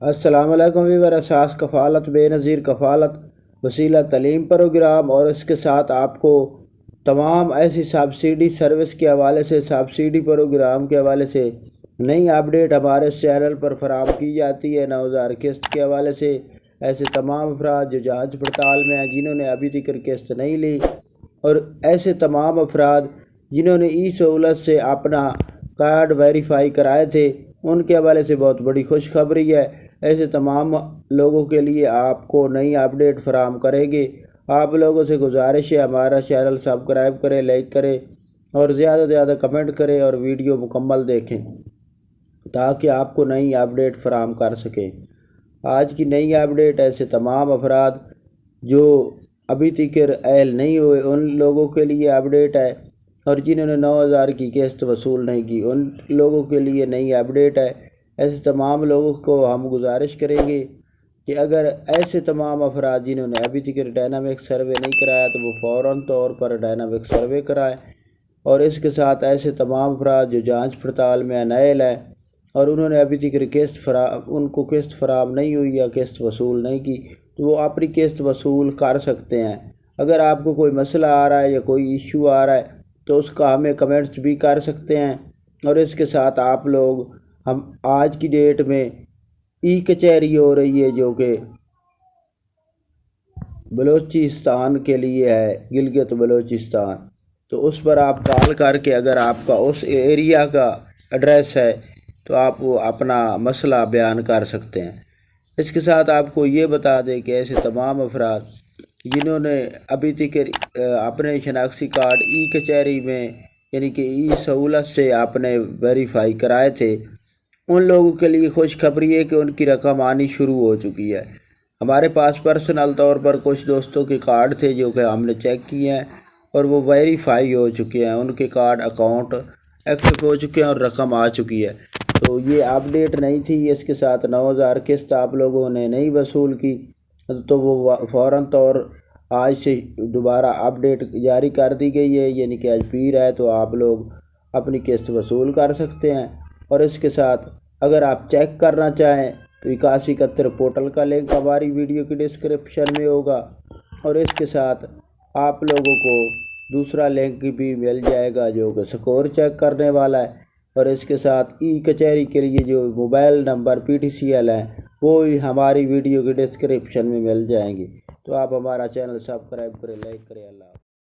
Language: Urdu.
السلام علیکم ویور، اساس کفالت بے نظیر کفالت وسیلہ تعلیم پروگرام اور اس کے ساتھ آپ کو تمام ایسی سبسڈی سروس کے حوالے سے، سبسڈی پروگرام کے حوالے سے نئی اپڈیٹ ہمارے چینل پر فراہم کی جاتی ہے۔ 9000 قسط کے حوالے سے ایسے تمام افراد جو جانچ پڑتال میں ہیں، جنہوں نے ابھی تک قسط نہیں لی، اور ایسے تمام افراد جنہوں نے ای سہولت سے اپنا کارڈ ویریفائی کرائے تھے، ان کے حوالے سے بہت بڑی خوشخبری ہے۔ ایسے تمام لوگوں کے لیے آپ کو نئی اپڈیٹ فراہم کریں گے۔ آپ لوگوں سے گزارش ہے ہمارا چینل سبسکرائب کریں، لائک کریں اور زیادہ سے زیادہ کمنٹ کریں اور ویڈیو مکمل دیکھیں تاکہ آپ کو نئی اپڈیٹ فراہم کر سکیں۔ آج کی نئی اپڈیٹ ایسے تمام افراد جو ابھی تک اہل نہیں ہوئے ان لوگوں کے لیے اپڈیٹ ہے، اور جنہوں نے 9000 کی قسط وصول نہیں کی ان لوگوں کے لیے نئی اپڈیٹ ہے۔ ایسے تمام لوگوں کو ہم گزارش کریں گے کہ اگر ایسے تمام افراد جنہوں نے ابھی تک ڈائنامک سروے نہیں کرایا تو وہ فوراً طور پر ڈائنامک سروے کرائیں، اور اس کے ساتھ ایسے تمام افراد جو جانچ پڑتال میں نائل ہیں اور انہوں نے ابھی تک ان کو قسط فراہم نہیں ہوئی یا قسط وصول نہیں کی تو وہ اپنی قسط وصول کر سکتے ہیں۔ اگر آپ کو کوئی مسئلہ آ رہا ہے یا کوئی ایشو آ رہا ہے تو اس کا ہمیں کمنٹس بھی کر سکتے ہیں، اور اس کے ساتھ آپ لوگ ہم آج کی ڈیٹ میں ای کچہری ہو رہی ہے جو کہ بلوچستان کے لیے ہے، گلگت بلوچستان، تو اس پر آپ کال کر کے اگر آپ کا اس ایریا کا ایڈریس ہے تو آپ وہ اپنا مسئلہ بیان کر سکتے ہیں۔ اس کے ساتھ آپ کو یہ بتا دیں کہ ایسے تمام افراد جنہوں نے ابھی تک اپنے شناختی کارڈ ای کچہری میں یعنی کہ ای سہولت سے آپ نے ویریفائی کرائے تھے، ان لوگوں کے لیے خوشخبری ہے کہ ان کی رقم آنی شروع ہو چکی ہے۔ ہمارے پاس پرسنل طور پر کچھ دوستوں کے کارڈ تھے جو کہ ہم نے چیک کیے ہیں اور وہ ویریفائی ہو چکے ہیں، ان کے کارڈ اکاؤنٹ ایکٹیو ہو چکے ہیں اور رقم آ چکی ہے۔ تو یہ اپڈیٹ نہیں تھی، اس کے ساتھ 9000 قسط آپ لوگوں نے نہیں وصول کی تو وہ فوراً طور آج سے دوبارہ اپڈیٹ جاری کر دی گئی ہے، یعنی کہ آج پیر ہے تو آپ لوگ اپنی قسط وصول کر سکتے ہیں۔ اور اس کے ساتھ اگر آپ چیک کرنا چاہیں تو 8171 پورٹل کا لنک ہماری ویڈیو کی ڈسکرپشن میں ہوگا، اور اس کے ساتھ آپ لوگوں کو دوسرا لنک بھی مل جائے گا جو کہ سکور چیک کرنے والا ہے، اور اس کے ساتھ ای کچہری کے لیے جو موبائل نمبر PTCL ہیں وہ ہماری ویڈیو کی ڈسکرپشن میں مل جائیں گے۔ تو آپ ہمارا چینل سبسکرائب کریں، لائک کریں۔ اللہ حافظ۔